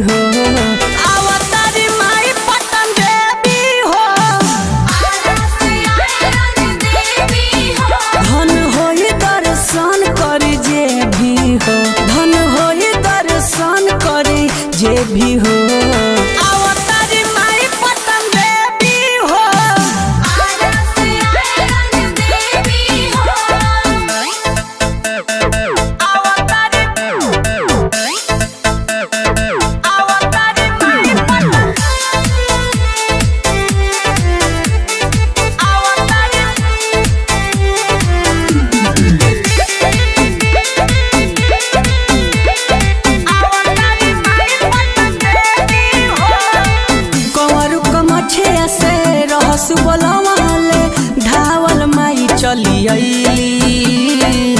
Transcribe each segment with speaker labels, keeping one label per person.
Speaker 1: हो अवतारी माई पटन देवी हो धन होई दर्शन करी जे भी हो धन होई दर्शन करी जे भी हो अवतारी माई पटन देवी हो धावल माई चली अइली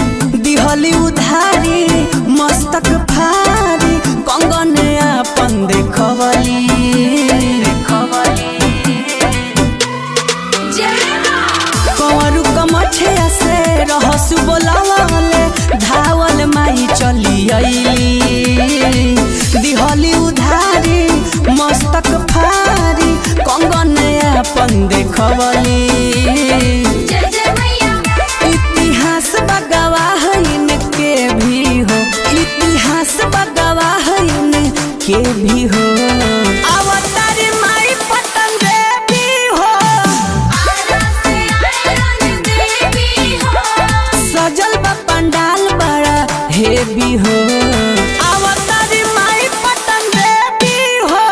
Speaker 1: दिहली उधारी मस्तक फारी कंगन अपन देखवली कंवरू कमछिया से रहसु बोलावले धावल माई चली अइली दिहली उधारी मस्तक फारी कंगन अपन देखवली इतिहास बगवाह इनके भी हो इतिहास बगवाह इनके भी हो अवतारी माई पटन देवी हो सजल बा पंडाल बड़ा हेवी हो अवतारी माई पटन देवी हो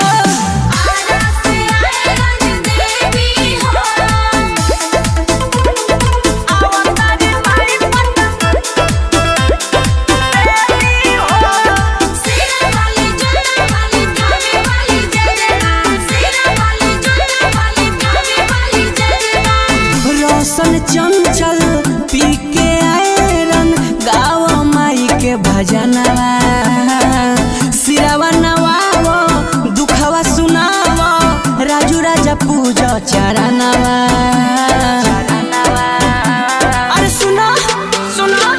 Speaker 1: चंचल पी के आयरन गाँव माई के भजनवा सिरावा नवावो दुखवा सुनावो राजू राजा पूजा चरणवा अरे सुनो सुनो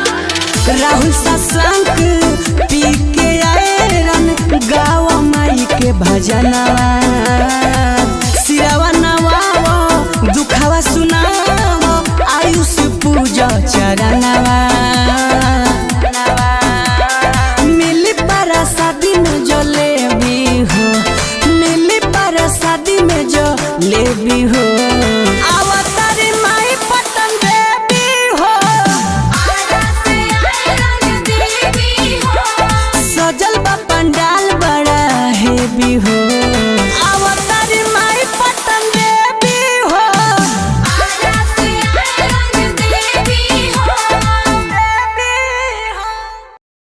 Speaker 1: राहुल सत्संग पी के आयरन गाँव माई के भजनवा सिरावा नवावो दुखवा सुनावो आयुष पूजा चरणवा मिली प्रसादी में जो लेवी हो मिली प्रसादी में जो लेवी हो अवतारी माई पटन देवी हो सजल बा पंडाल बड़ा हेवी हो।